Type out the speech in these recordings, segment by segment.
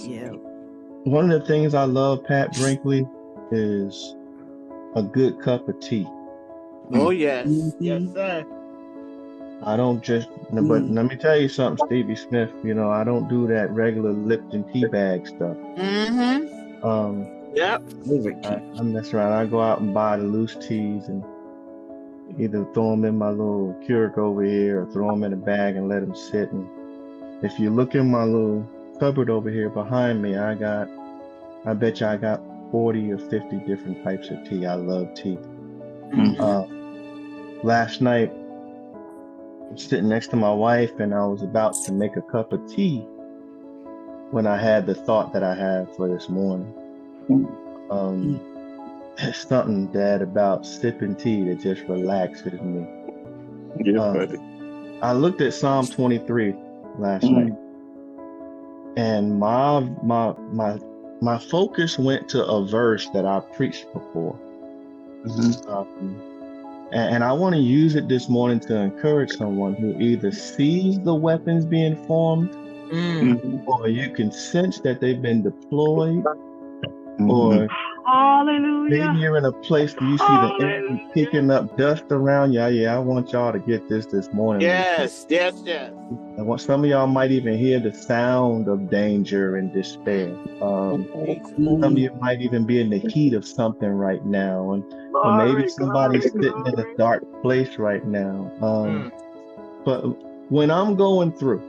Yeah. One of the things I love, Pat Brinkley, is a good cup of tea. Oh, yes. Yes, Mhm. sir. I don't just, but let me tell you something, Stevie Smith. I don't do that regular Lipton tea bag stuff. Mm-hmm. Um, Yep. Favorite I, tea. I mess around. I go out and buy the loose teas and either throw them in my little Keurig over here or throw them in a bag and let them sit. And if you look in my little cupboard over here behind me, I bet you I got 40 or 50 different types of tea. I love tea. Mm-hmm. Last night, I'm sitting next to my wife and I was about to make a cup of tea when I had the thought that I had for this morning. Um, there's something, Dad, about sipping tea that just relaxes me. Yeah, Um, buddy. I looked at Psalm 23 last night, and my focus went to a verse that I preached before. Um, and I want to use it this morning to encourage someone who either sees the weapons being formed, or you can sense that they've been deployed, or maybe you're in a place where you see the enemy kicking up dust around you. Yeah, I want y'all to get this morning. Yes, yes, yes. I want some of y'all might even hear the sound of danger and despair. Some of you might even be in the heat of something right now, or maybe somebody's sitting in a dark place right now. But when I'm going through,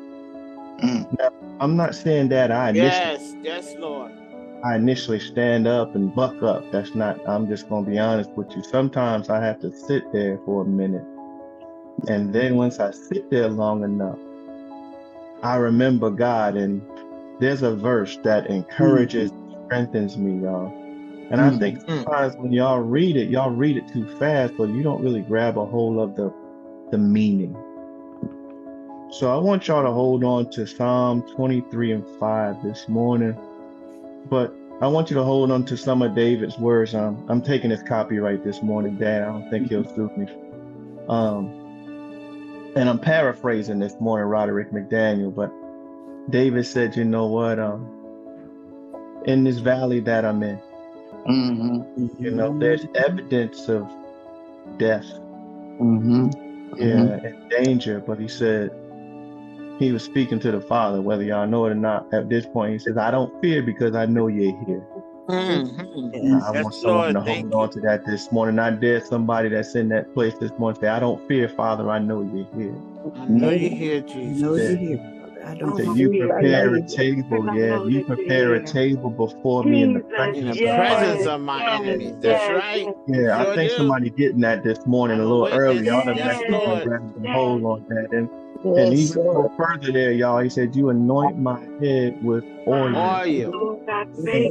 now, I'm not saying that Yes, Lord. I initially stand up and buck up. That's not, I'm just going to be honest with you. Sometimes I have to sit there for a minute. And then once I sit there long enough, I remember God. And there's a verse that encourages, strengthens me, y'all. And I think sometimes when y'all read it too fast, so you don't really grab a hold of the meaning. So I want y'all to hold on to Psalm 23 and 5 this morning. But I want you to hold on to some of David's words. I'm taking his copyright this morning, Dad. I don't think he'll sue me. And I'm paraphrasing this morning, Roderick McDaniel. But David said, you know what? In this valley that I'm in, there's evidence of death, and danger. But he said, he was speaking to the Father, whether y'all know it or not. At this point, he says, I don't fear because I know you're here. I want someone to hold on to that this morning. I dare somebody that's in that place this morning say, I don't fear, Father, I know you're here. I know you're here, Jesus. I know you're here. I don't fear. You prepare a table, you prepare a table before me in the presence of my enemies. That's right. Yeah, I think somebody getting that this morning a little early. Y'all done messed up and grabbed the hold on that. And he went go further there, y'all. He said, you anoint my head with oil.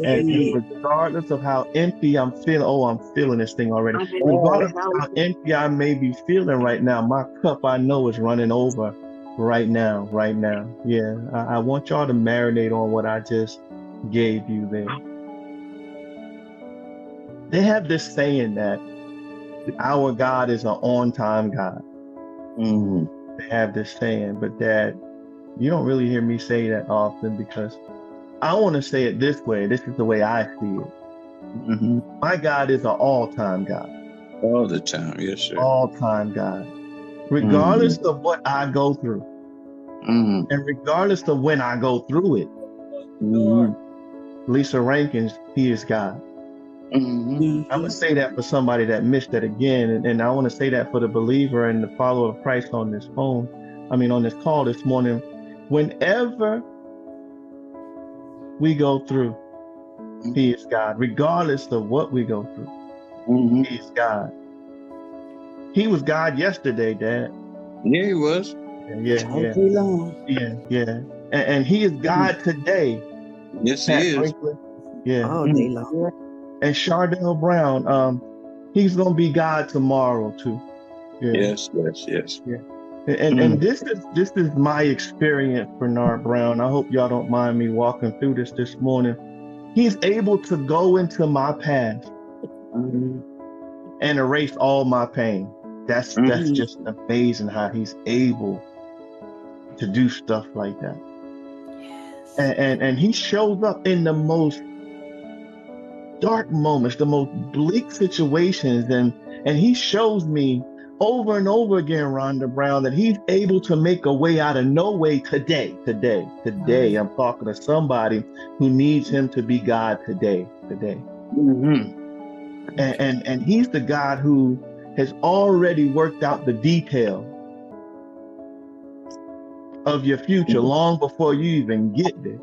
And regardless of how empty I'm feeling, I'm feeling this thing already. Regardless of how empty I may be feeling right now, my cup I know is running over right now. Yeah, I want y'all to marinate on what I just gave you there. They have this saying that our God is an on-time God. They have this saying, but Dad, you don't really hear me say that often because I want to say it this way. This is the way I see it. My God is an all-time God. All the time, yes, sir. All-time God. Regardless of what I go through, and regardless of when I go through it, Lisa Rankins, he is God. I'm going to say that for somebody that missed that again. And I want to say that for the believer and the follower of Christ on this on this call this morning. Whenever we go through, he is God. Regardless of what we go through, he is God. He was God yesterday, Dad. Yeah, he was. Yeah. And he is God today. Yes, Pat he is. Franklin. Yeah. All day long. And Chardell Brown, he's gonna be God tomorrow too. Yeah. Yes. Yeah. And this is my experience, Bernard Brown. I hope y'all don't mind me walking through this morning. He's able to go into my past and erase all my pain. That's just amazing how he's able to do stuff like that. And he shows up in the most dark moments, the most bleak situations, and he shows me over and over again, Rhonda Brown, that he's able to make a way out of no way today. I'm talking to somebody who needs him to be God today. Mm-hmm. And he's the God who has already worked out the detail of your future long before you even get there.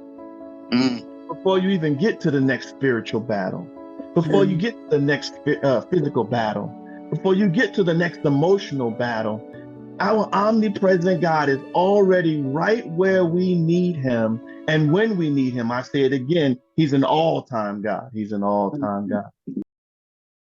Before you even get to the next spiritual battle, before you get to the next physical battle, before you get to the next emotional battle, our omnipresent God is already right where we need him. And when we need him, I say it again, he's an all-time God. He's an all-time God.